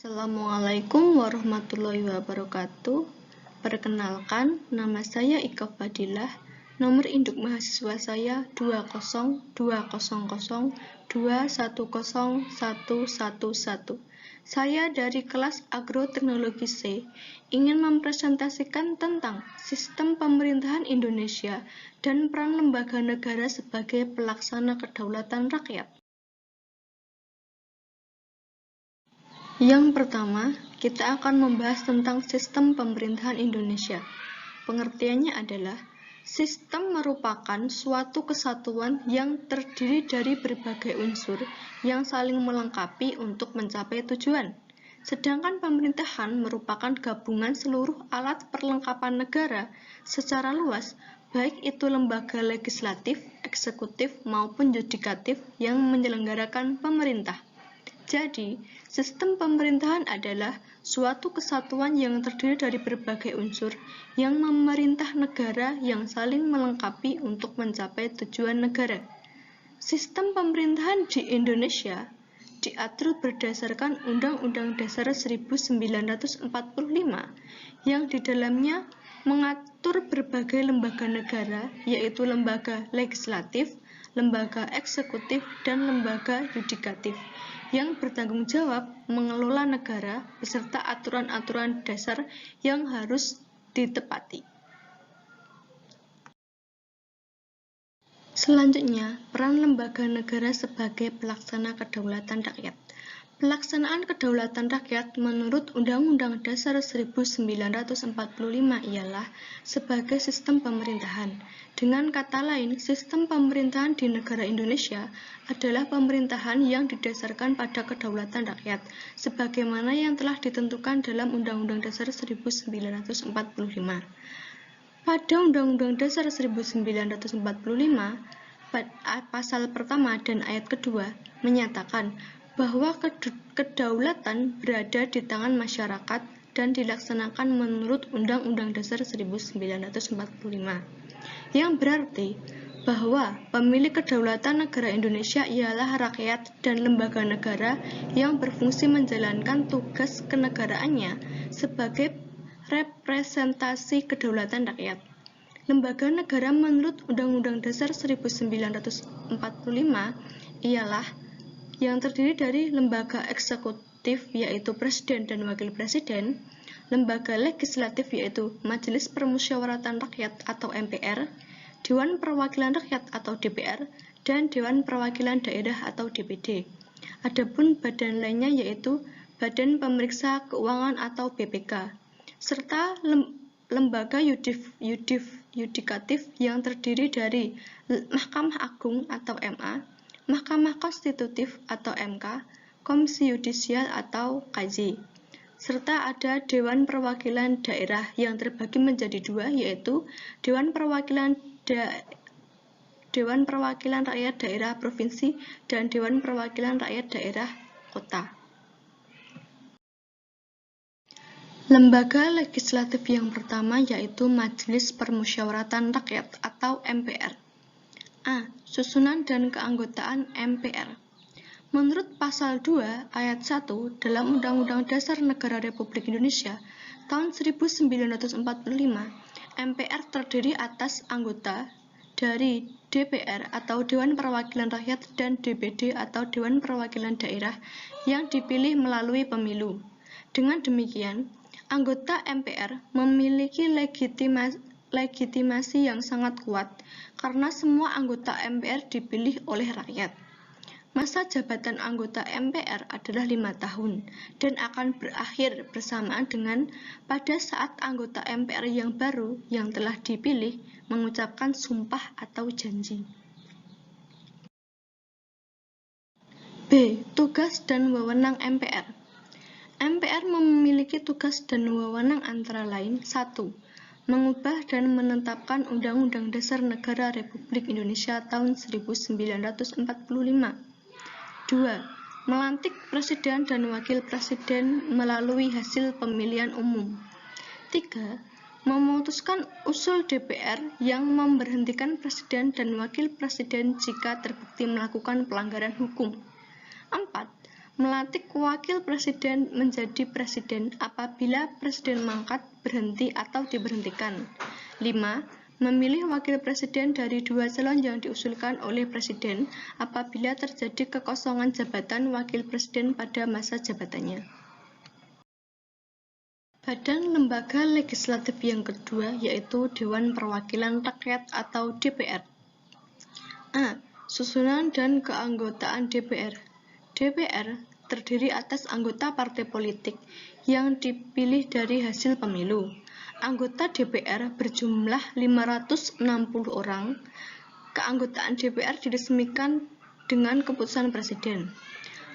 Assalamualaikum warahmatullahi wabarakatuh. Perkenalkan, nama saya Ika Fadilah. Nomor induk mahasiswa saya 20200210111. Saya dari kelas Agroteknologi C, ingin mempresentasikan tentang sistem pemerintahan Indonesia dan peran lembaga negara sebagai pelaksana kedaulatan rakyat. Yang pertama, kita akan membahas tentang sistem pemerintahan Indonesia. Pengertiannya adalah, sistem merupakan suatu kesatuan yang terdiri dari berbagai unsur yang saling melengkapi untuk mencapai tujuan. Sedangkan pemerintahan merupakan gabungan seluruh alat perlengkapan negara secara luas, baik itu lembaga legislatif, eksekutif, maupun yudikatif yang menyelenggarakan pemerintah. Jadi, sistem pemerintahan adalah suatu kesatuan yang terdiri dari berbagai unsur yang memerintah negara yang saling melengkapi untuk mencapai tujuan negara. Sistem pemerintahan di Indonesia diatur berdasarkan Undang-Undang Dasar 1945 yang di dalamnya mengatur berbagai lembaga negara, yaitu lembaga legislatif, lembaga eksekutif, dan lembaga yudikatif yang bertanggung jawab mengelola negara beserta aturan-aturan dasar yang harus ditepati. Selanjutnya, peran lembaga negara sebagai pelaksana kedaulatan rakyat. Pelaksanaan kedaulatan rakyat menurut Undang-Undang Dasar 1945 ialah sebagai sistem pemerintahan. Dengan kata lain, sistem pemerintahan di negara Indonesia adalah pemerintahan yang didasarkan pada kedaulatan rakyat, sebagaimana yang telah ditentukan dalam Undang-Undang Dasar 1945. Pada Undang-Undang Dasar 1945, pasal pertama dan ayat kedua menyatakan bahwa kedaulatan berada di tangan masyarakat dan dilaksanakan menurut Undang-Undang Dasar 1945, yang berarti bahwa pemilik kedaulatan negara Indonesia ialah rakyat dan lembaga negara yang berfungsi menjalankan tugas kenegaraannya sebagai representasi kedaulatan rakyat. Lembaga negara menurut Undang-Undang Dasar 1945 ialah yang terdiri dari lembaga eksekutif yaitu Presiden dan Wakil Presiden, lembaga legislatif yaitu Majelis Permusyawaratan Rakyat atau MPR, Dewan Perwakilan Rakyat atau DPR, dan Dewan Perwakilan Daerah atau DPD. Adapun badan lainnya yaitu Badan Pemeriksa Keuangan atau BPK, serta lembaga yudikatif yang terdiri dari Mahkamah Agung atau MA, Mahkamah Konstitutif atau MK, Komisi Yudisial atau KJ, serta ada Dewan Perwakilan Daerah yang terbagi menjadi dua, yaitu Dewan Perwakilan Rakyat Daerah Provinsi dan Dewan Perwakilan Rakyat Daerah Kota. Lembaga legislatif yang pertama yaitu Majelis Permusyawaratan Rakyat atau MPR. A. Susunan dan keanggotaan MPR. Menurut pasal 2 ayat 1 dalam Undang-Undang Dasar Negara Republik Indonesia tahun 1945, MPR terdiri atas anggota dari DPR atau Dewan Perwakilan Rakyat dan DPD atau Dewan Perwakilan Daerah yang dipilih melalui pemilu. Dengan demikian, anggota MPR memiliki legitimasi yang sangat kuat karena semua anggota MPR dipilih oleh rakyat. Masa jabatan anggota MPR adalah 5 tahun dan akan berakhir bersamaan dengan pada saat anggota MPR yang baru yang telah dipilih mengucapkan sumpah atau janji. B. Tugas dan wewenang MPR. MPR memiliki tugas dan wewenang antara lain 1. Mengubah dan menetapkan Undang-Undang Dasar Negara Republik Indonesia tahun 1945. 2. Melantik Presiden dan Wakil Presiden melalui hasil pemilihan umum. 3. Memutuskan usul DPR yang memberhentikan Presiden dan Wakil Presiden jika terbukti melakukan pelanggaran hukum. 4. melantik wakil presiden menjadi presiden apabila presiden mangkat, berhenti, atau diberhentikan. 5. Memilih wakil presiden dari 2 calon yang diusulkan oleh presiden apabila terjadi kekosongan jabatan wakil presiden pada masa jabatannya. Badan lembaga legislatif yang kedua yaitu Dewan Perwakilan Rakyat atau DPR. A. Susunan dan keanggotaan DPR. DPR terdiri atas anggota partai politik yang dipilih dari hasil pemilu. Anggota DPR berjumlah 560 orang. Keanggotaan DPR diresmikan dengan keputusan Presiden.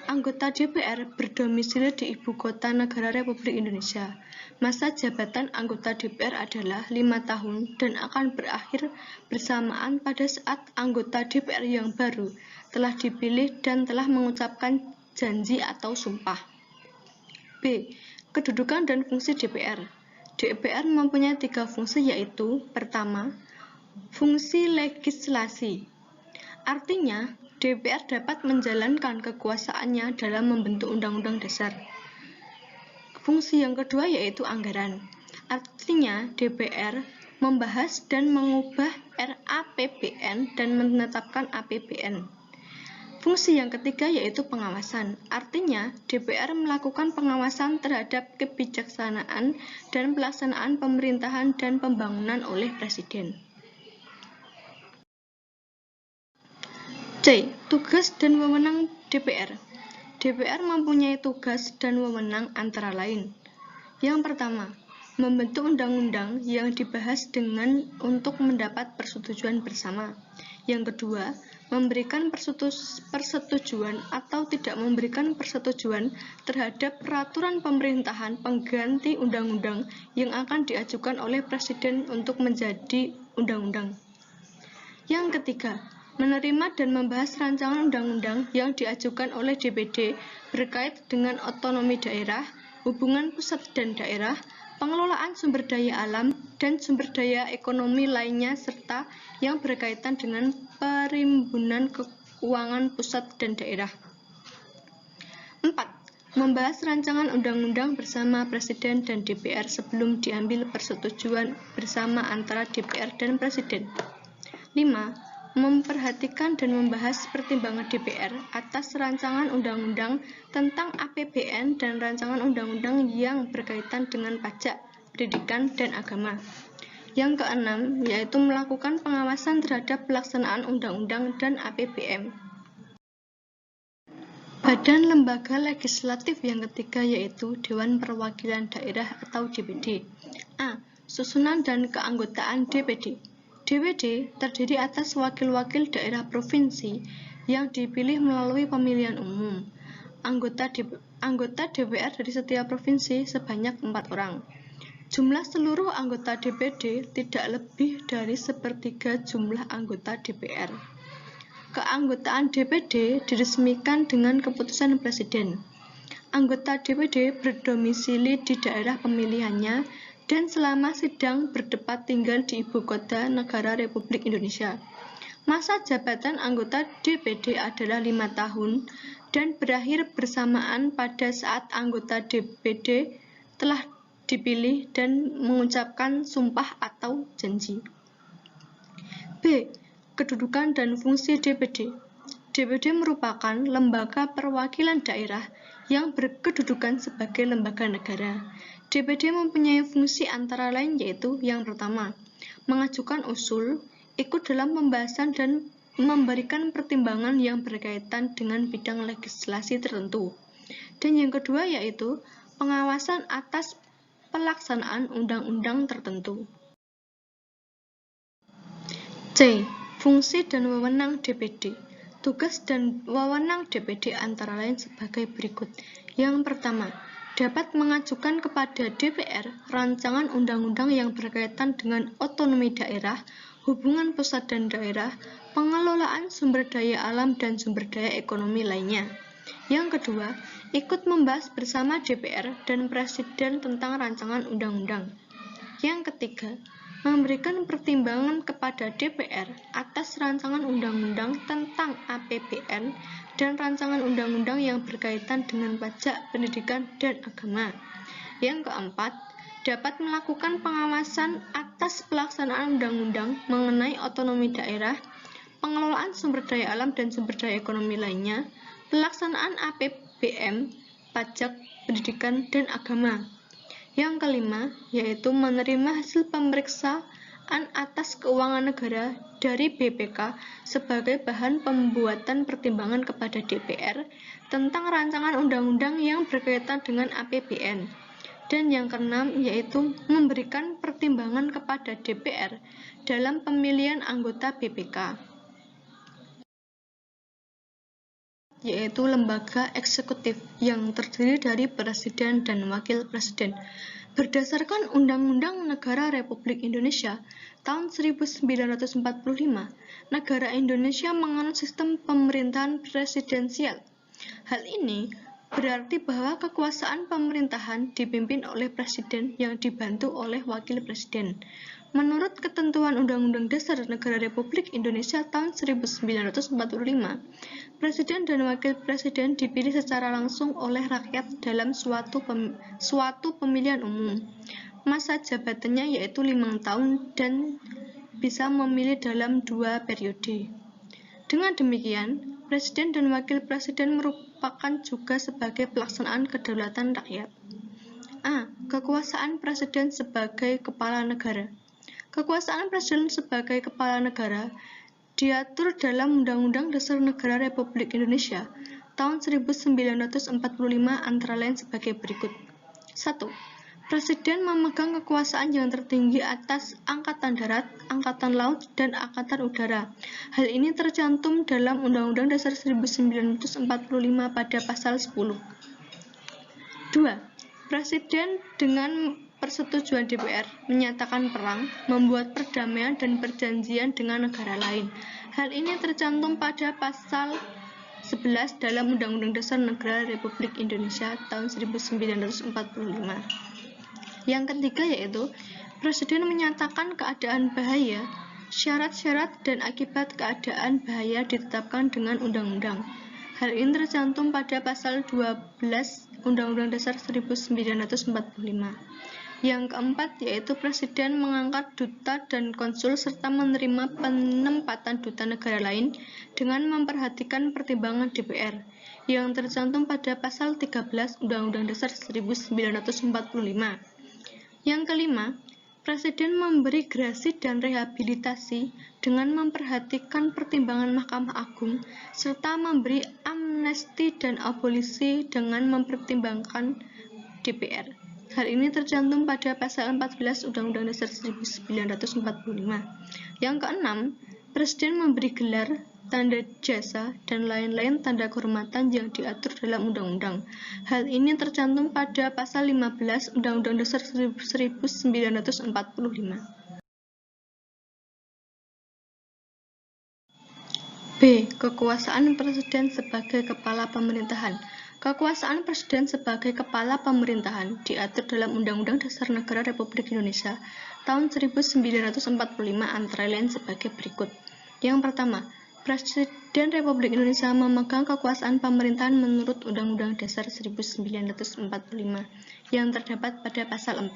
Anggota DPR berdomisili di Ibu Kota Negara Republik Indonesia. Masa jabatan anggota DPR adalah 5 tahun dan akan berakhir bersamaan pada saat anggota DPR yang baru telah dipilih dan telah mengucapkan janji atau sumpah. B. Kedudukan dan fungsi DPR. DPR mempunyai 3 fungsi yaitu: pertama, fungsi legislasi. Artinya, DPR dapat menjalankan kekuasaannya dalam membentuk undang-undang dasar. Fungsi yang kedua yaitu anggaran. Artinya, DPR membahas dan mengubah RAPBN dan menetapkan APBN. Fungsi yang ketiga yaitu pengawasan. Artinya, DPR melakukan pengawasan terhadap kebijaksanaan dan pelaksanaan pemerintahan dan pembangunan oleh Presiden. C. Tugas dan wewenang DPR. DPR mempunyai tugas dan wewenang antara lain. Yang pertama, membentuk undang-undang yang dibahas untuk mendapat persetujuan bersama. Yang kedua, memberikan persetujuan atau tidak memberikan persetujuan terhadap peraturan pemerintahan pengganti undang-undang yang akan diajukan oleh Presiden untuk menjadi undang-undang. Yang ketiga, menerima dan membahas rancangan undang-undang yang diajukan oleh DPD berkait dengan otonomi daerah, hubungan pusat dan daerah, pengelolaan sumber daya alam, dan sumber daya ekonomi lainnya serta yang berkaitan dengan perimbunan keuangan pusat dan daerah. 4. Membahas rancangan undang-undang bersama Presiden dan DPR sebelum diambil persetujuan bersama antara DPR dan Presiden. 5. Memperhatikan dan membahas pertimbangan DPR atas rancangan undang-undang tentang APBN dan rancangan undang-undang yang berkaitan dengan pajak, pendidikan, dan agama. Yang keenam, yaitu melakukan pengawasan terhadap pelaksanaan undang-undang dan APBN. Badan lembaga legislatif yang ketiga yaitu Dewan Perwakilan Daerah atau DPD. A. Susunan dan keanggotaan DPD. DPD terdiri atas wakil-wakil daerah provinsi yang dipilih melalui pemilihan umum. Anggota DPR dari setiap provinsi sebanyak 4 orang. Jumlah seluruh anggota DPD tidak lebih dari 1/3 jumlah anggota DPR. Keanggotaan DPD diresmikan dengan keputusan Presiden. Anggota DPD berdomisili di daerah pemilihannya dan selama sidang bertempat tinggal di Ibu Kota Negara Republik Indonesia. Masa jabatan anggota DPD adalah 5 tahun dan berakhir bersamaan pada saat anggota DPD telah dipilih dan mengucapkan sumpah atau janji. B. Kedudukan dan fungsi DPD. DPD merupakan lembaga perwakilan daerah yang berkedudukan sebagai lembaga negara. DPD mempunyai fungsi antara lain yaitu: yang pertama, mengajukan usul, ikut dalam pembahasan dan memberikan pertimbangan yang berkaitan dengan bidang legislasi tertentu. Dan yang kedua yaitu pengawasan atas pelaksanaan undang-undang tertentu. C. Fungsi dan wewenang DPD. Tugas dan wewenang DPD antara lain sebagai berikut. Yang pertama, dapat mengajukan kepada DPR rancangan undang-undang yang berkaitan dengan otonomi daerah, hubungan pusat dan daerah, pengelolaan sumber daya alam dan sumber daya ekonomi lainnya. Yang kedua, ikut membahas bersama DPR dan Presiden tentang rancangan undang-undang. Yang ketiga, memberikan pertimbangan kepada DPR atas rancangan undang-undang tentang APBN dan rancangan undang-undang yang berkaitan dengan pajak, pendidikan, dan agama. Yang keempat, dapat melakukan pengawasan atas pelaksanaan undang-undang mengenai otonomi daerah, pengelolaan sumber daya alam dan sumber daya ekonomi lainnya, pelaksanaan APBN, pajak, pendidikan, dan agama. Yang kelima, yaitu menerima hasil pemeriksaan atas keuangan negara dari BPK sebagai bahan pembuatan pertimbangan kepada DPR tentang rancangan undang-undang yang berkaitan dengan APBN. Dan yang keenam, yaitu memberikan pertimbangan kepada DPR dalam pemilihan anggota BPK, yaitu lembaga eksekutif yang terdiri dari presiden dan wakil presiden. Berdasarkan Undang-Undang Negara Republik Indonesia tahun 1945, negara Indonesia menganut sistem pemerintahan presidensial. Hal ini berarti bahwa kekuasaan pemerintahan dipimpin oleh presiden yang dibantu oleh wakil presiden. Menurut ketentuan Undang-Undang Dasar Negara Republik Indonesia tahun 1945, presiden dan wakil presiden dipilih secara langsung oleh rakyat dalam suatu pemilihan umum. Masa jabatannya yaitu 5 tahun dan bisa memilih dalam 2 periode. Dengan demikian, presiden dan wakil presiden merupakan juga sebagai pelaksanaan kedaulatan rakyat. A. Kekuasaan presiden sebagai kepala negara. Kekuasaan presiden sebagai kepala negara diatur dalam Undang-Undang Dasar Negara Republik Indonesia tahun 1945 antara lain sebagai berikut. 1. Presiden memegang kekuasaan yang tertinggi atas Angkatan Darat, Angkatan Laut, dan Angkatan Udara. Hal ini tercantum dalam Undang-Undang Dasar 1945 pada pasal 10. 2. Presiden dengan persetujuan DPR menyatakan perang, membuat perdamaian dan perjanjian dengan negara lain. Hal ini tercantum pada pasal 11 dalam Undang-Undang Dasar Negara Republik Indonesia tahun 1945. Yang ketiga yaitu Presiden menyatakan keadaan bahaya, syarat-syarat dan akibat keadaan bahaya ditetapkan dengan undang-undang. Hal ini tercantum pada pasal 12 Undang-Undang Dasar 1945. Yang keempat yaitu Presiden mengangkat duta dan konsul serta menerima penempatan duta negara lain dengan memperhatikan pertimbangan DPR yang tercantum pada pasal 13 Undang-Undang Dasar 1945. Yang kelima, Presiden memberi grasi dan rehabilitasi dengan memperhatikan pertimbangan Mahkamah Agung serta memberi amnesti dan abolisi dengan mempertimbangkan DPR. Hal ini tercantum pada pasal 14 Undang-Undang Dasar 1945. Yang keenam, Presiden memberi gelar, tanda jasa, dan lain-lain tanda kehormatan yang diatur dalam undang-undang. Hal ini tercantum pada pasal 15 Undang-Undang Dasar 1945. B. Kekuasaan Presiden sebagai Kepala Pemerintahan. Kekuasaan Presiden sebagai Kepala Pemerintahan diatur dalam Undang-Undang Dasar Negara Republik Indonesia tahun 1945 antara lain sebagai berikut. Yang pertama, Presiden Republik Indonesia memegang kekuasaan pemerintahan menurut Undang-Undang Dasar 1945 yang terdapat pada pasal 4.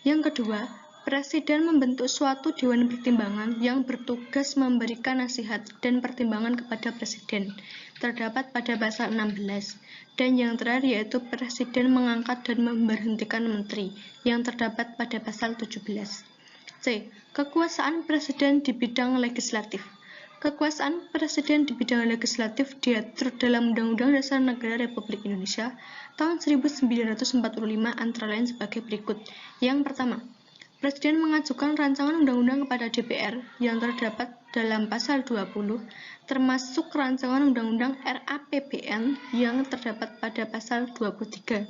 Yang kedua, Presiden membentuk suatu Dewan Pertimbangan yang bertugas memberikan nasihat dan pertimbangan kepada Presiden, terdapat pada pasal 16. Dan yang terakhir yaitu Presiden mengangkat dan memberhentikan Menteri, yang terdapat pada pasal 17. C. Kekuasaan Presiden di bidang legislatif. Kekuasaan Presiden di bidang legislatif diatur dalam Undang-Undang Dasar Negara Republik Indonesia tahun 1945 antara lain sebagai berikut. Yang pertama, Presiden mengajukan rancangan undang-undang kepada DPR yang terdapat dalam pasal 20, termasuk rancangan undang-undang RAPBN yang terdapat pada pasal 23.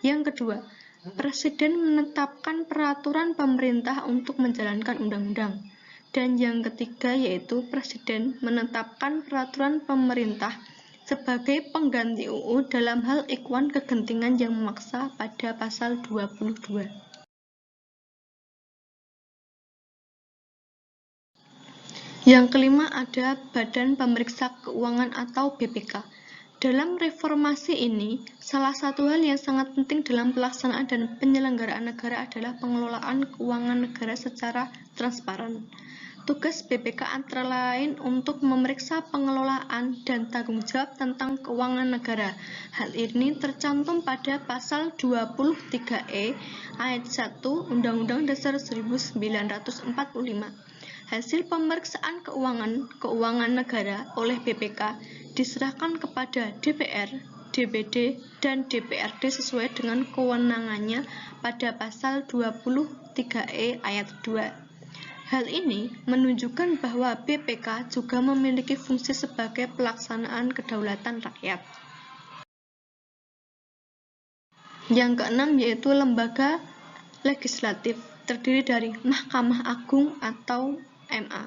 Yang kedua, Presiden menetapkan peraturan pemerintah untuk menjalankan undang-undang. Dan yang ketiga yaitu Presiden menetapkan peraturan pemerintah sebagai pengganti UU dalam hal ikhwan kegentingan yang memaksa pada pasal 22. Yang kelima ada Badan Pemeriksa Keuangan atau BPK. Dalam reformasi ini, salah satu hal yang sangat penting dalam pelaksanaan dan penyelenggaraan negara adalah pengelolaan keuangan negara secara transparan. Tugas BPK antara lain untuk memeriksa pengelolaan dan tanggung jawab tentang keuangan negara. Hal ini tercantum pada pasal 23E ayat 1 Undang-Undang Dasar 1945. Hasil pemeriksaan keuangan negara oleh BPK diserahkan kepada DPR, DPD, dan DPRD sesuai dengan kewenangannya pada pasal 23E ayat 2. Hal ini menunjukkan bahwa BPK juga memiliki fungsi sebagai pelaksanaan kedaulatan rakyat. Yang keenam yaitu lembaga legislatif, terdiri dari Mahkamah Agung atau MA.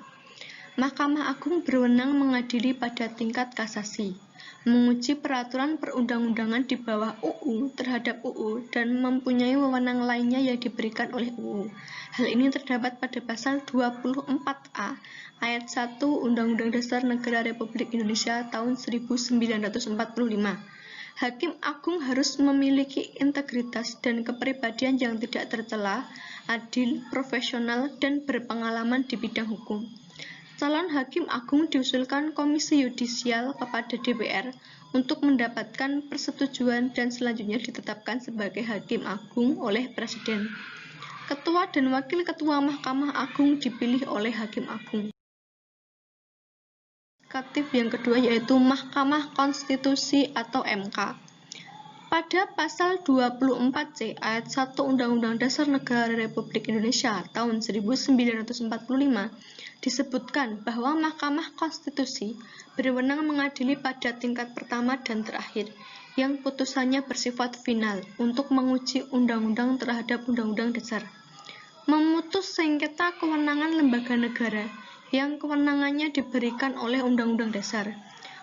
Mahkamah Agung berwenang mengadili pada tingkat kasasi, menguji peraturan perundang-undangan di bawah UU terhadap UU, dan mempunyai wewenang lainnya yang diberikan oleh UU. Hal ini terdapat pada pasal 24A ayat 1 Undang-Undang Dasar Negara Republik Indonesia tahun 1945. Hakim Agung harus memiliki integritas dan kepribadian yang tidak tercela, adil, profesional, dan berpengalaman di bidang hukum. Calon Hakim Agung diusulkan Komisi Yudisial kepada DPR untuk mendapatkan persetujuan dan selanjutnya ditetapkan sebagai Hakim Agung oleh Presiden. Ketua dan Wakil Ketua Mahkamah Agung dipilih oleh Hakim Agung. Yang kedua yaitu Mahkamah Konstitusi atau MK. Pada pasal 24C ayat 1 Undang-Undang Dasar Negara Republik Indonesia tahun 1945 disebutkan bahwa Mahkamah Konstitusi berwenang mengadili pada tingkat pertama dan terakhir, yang putusannya bersifat final untuk menguji undang-undang terhadap undang-undang dasar. Memutus sengketa kewenangan lembaga negara yang kewenangannya diberikan oleh Undang-Undang Dasar,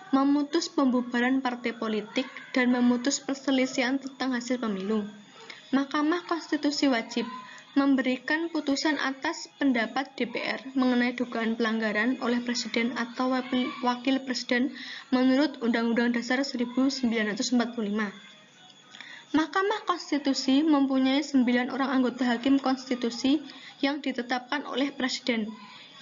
memutus pembubaran partai politik, dan memutus perselisihan tentang hasil pemilu. Mahkamah Konstitusi wajib memberikan putusan atas pendapat DPR mengenai dugaan pelanggaran oleh Presiden atau Wakil Presiden menurut Undang-Undang Dasar 1945. Mahkamah Konstitusi mempunyai 9 orang anggota Hakim Konstitusi yang ditetapkan oleh Presiden,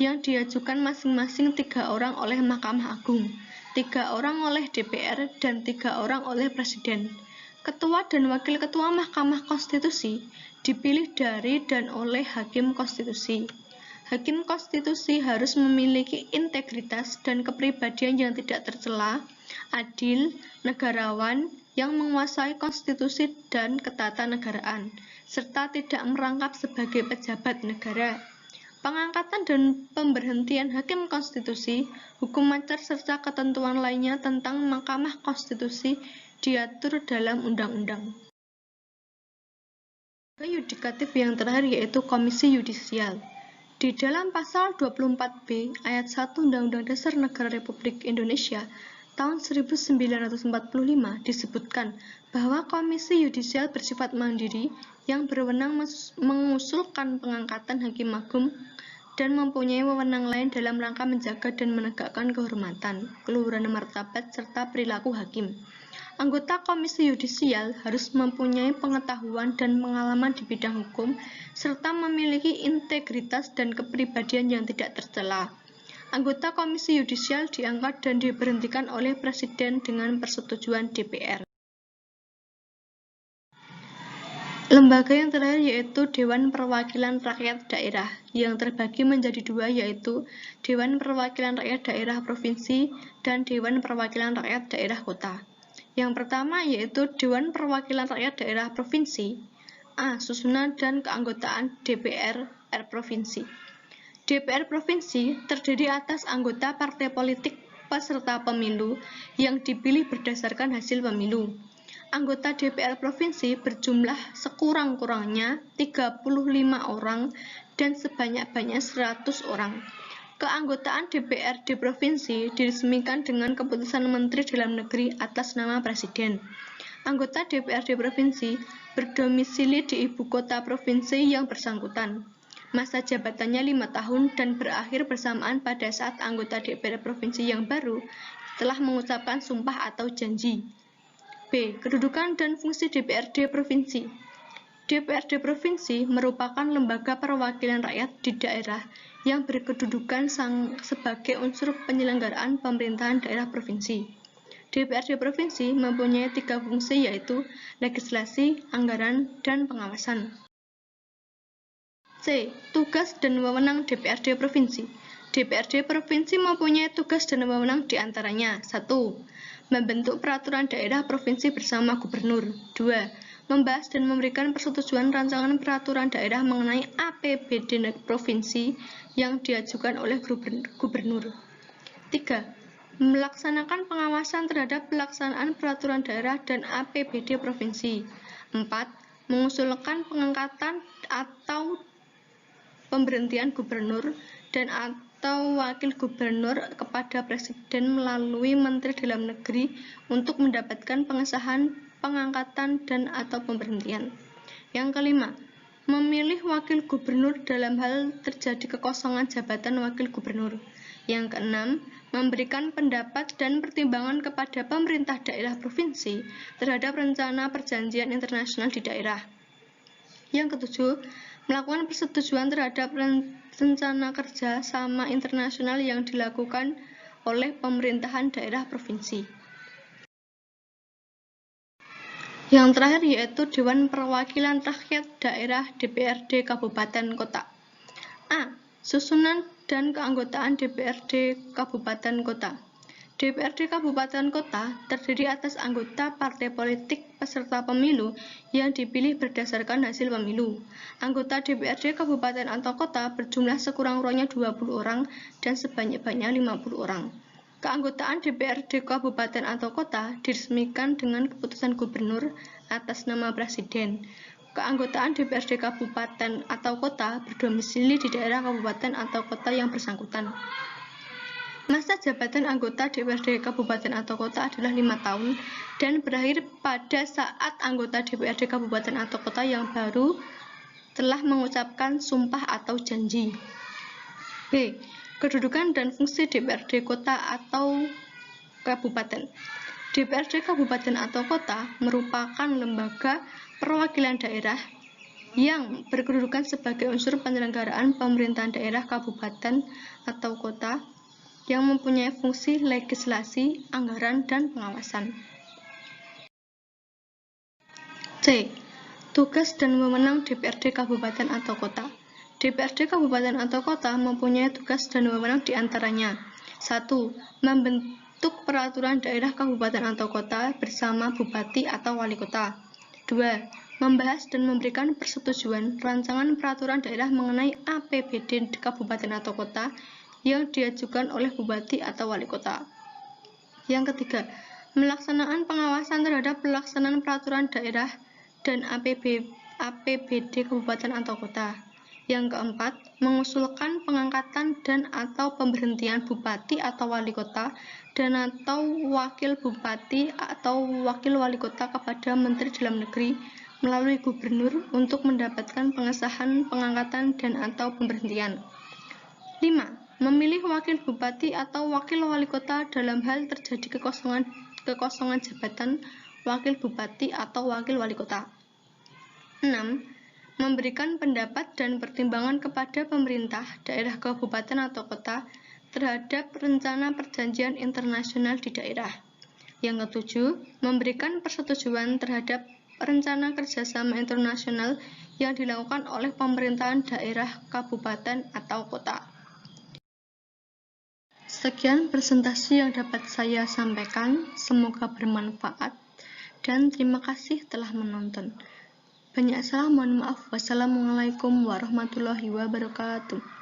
yang diajukan masing-masing 3 orang oleh Mahkamah Agung, 3 orang oleh DPR, dan 3 orang oleh Presiden. Ketua dan Wakil Ketua Mahkamah Konstitusi dipilih dari dan oleh Hakim Konstitusi. Hakim Konstitusi harus memiliki integritas dan kepribadian yang tidak tercela, adil, negarawan, yang menguasai konstitusi dan ketatanegaraan, serta tidak merangkap sebagai pejabat negara. Pengangkatan dan pemberhentian Hakim Konstitusi, hukum acara serta ketentuan lainnya tentang Mahkamah Konstitusi diatur dalam undang-undang. Yudikatif yang terakhir yaitu Komisi Yudisial. Di dalam pasal 24B ayat 1 Undang-Undang Dasar Negara Republik Indonesia tahun 1945 disebutkan bahwa Komisi Yudisial bersifat mandiri yang berwenang mengusulkan pengangkatan Hakim Agung dan mempunyai wewenang lain dalam rangka menjaga dan menegakkan kehormatan, keluhuran martabat, serta perilaku hakim. Anggota Komisi Yudisial harus mempunyai pengetahuan dan pengalaman di bidang hukum, serta memiliki integritas dan kepribadian yang tidak tercela. Anggota Komisi Yudisial diangkat dan diberhentikan oleh Presiden dengan persetujuan DPR. Lembaga yang terakhir yaitu Dewan Perwakilan Rakyat Daerah, yang terbagi menjadi 2 yaitu Dewan Perwakilan Rakyat Daerah Provinsi dan Dewan Perwakilan Rakyat Daerah Kota. Yang pertama yaitu Dewan Perwakilan Rakyat Daerah Provinsi. A. Susunan dan keanggotaan DPR Provinsi. DPR Provinsi terdiri atas anggota partai politik peserta pemilu yang dipilih berdasarkan hasil pemilu. Anggota DPR Provinsi berjumlah sekurang-kurangnya 35 orang dan sebanyak-banyaknya 100 orang. Keanggotaan DPRD Provinsi diresmikan dengan keputusan Menteri Dalam Negeri atas nama Presiden. Anggota DPRD Provinsi berdomisili di ibu kota provinsi yang bersangkutan. Masa jabatannya 5 tahun dan berakhir bersamaan pada saat anggota DPR Provinsi yang baru telah mengucapkan sumpah atau janji. B. Kedudukan dan fungsi DPRD Provinsi. DPRD Provinsi merupakan lembaga perwakilan rakyat di daerah yang berkedudukan sebagai unsur penyelenggaraan pemerintahan daerah provinsi. DPRD Provinsi mempunyai 3 fungsi, yaitu legislasi, anggaran, dan pengawasan. C. Tugas dan wewenang DPRD Provinsi. DPRD Provinsi mempunyai tugas dan wewenang diantaranya: 1. Membentuk peraturan daerah provinsi bersama gubernur. 2. Membahas dan memberikan persetujuan rancangan peraturan daerah mengenai APBD provinsi yang diajukan oleh gubernur. 3. Melaksanakan pengawasan terhadap pelaksanaan peraturan daerah dan APBD provinsi. 4. Mengusulkan pengangkatan atau pemberhentian gubernur dan atau wakil gubernur kepada presiden melalui Menteri Dalam Negeri untuk mendapatkan pengesahan pengangkatan dan atau pemberhentian. Yang kelima, memilih wakil gubernur dalam hal terjadi kekosongan jabatan wakil gubernur. Yang keenam, memberikan pendapat dan pertimbangan kepada pemerintah daerah provinsi terhadap rencana perjanjian internasional di daerah. Yang ketujuh, melakukan persetujuan terhadap rencana kerja sama internasional yang dilakukan oleh pemerintahan daerah provinsi. Yang terakhir yaitu Dewan Perwakilan Rakyat Daerah DPRD Kabupaten Kota. A. Susunan dan keanggotaan DPRD Kabupaten Kota. DPRD Kabupaten Kota terdiri atas anggota partai politik peserta pemilu yang dipilih berdasarkan hasil pemilu. Anggota DPRD Kabupaten atau Kota berjumlah sekurang-kurangnya 20 orang dan sebanyak-banyaknya 50 orang. Keanggotaan DPRD Kabupaten atau Kota diresmikan dengan keputusan gubernur atas nama presiden. Keanggotaan DPRD Kabupaten atau Kota berdomisili di daerah kabupaten atau kota yang bersangkutan. Masa jabatan anggota DPRD Kabupaten atau Kota adalah 5 tahun dan berakhir pada saat anggota DPRD Kabupaten atau Kota yang baru telah mengucapkan sumpah atau janji. B. Kedudukan dan fungsi DPRD Kota atau Kabupaten. DPRD Kabupaten atau Kota merupakan lembaga perwakilan daerah yang berkedudukan sebagai unsur penyelenggaraan pemerintahan daerah kabupaten atau kota yang mempunyai fungsi legislasi, anggaran, dan pengawasan. C. Tugas dan wewenang DPRD Kabupaten atau Kota. DPRD Kabupaten atau Kota mempunyai tugas dan wewenang diantaranya: 1. Membentuk peraturan daerah kabupaten atau kota bersama bupati atau wali kota. 2. Membahas dan memberikan persetujuan rancangan peraturan daerah mengenai APBD kabupaten atau kota yang diajukan oleh bupati atau wali kota. Yang ketiga, melaksanakan pengawasan terhadap pelaksanaan peraturan daerah dan APBD kabupaten atau kota. Yang keempat, mengusulkan pengangkatan dan atau pemberhentian bupati atau wali kota dan atau wakil bupati atau wakil wali kota kepada Menteri Dalam Negeri melalui gubernur untuk mendapatkan pengesahan pengangkatan dan atau pemberhentian. 5. Memilih wakil bupati atau wakil wali kota dalam hal terjadi kekosongan jabatan wakil bupati atau wakil wali kota. 6. Memberikan pendapat dan pertimbangan kepada pemerintah daerah kabupaten atau kota terhadap rencana perjanjian internasional di daerah. Yang ketujuh, memberikan persetujuan terhadap rencana kerjasama internasional yang dilakukan oleh pemerintahan daerah kabupaten atau kota. Sekian presentasi yang dapat saya sampaikan, semoga bermanfaat dan terima kasih telah menonton. Banyak salah, mohon maaf. Wassalamualaikum warahmatullahi wabarakatuh.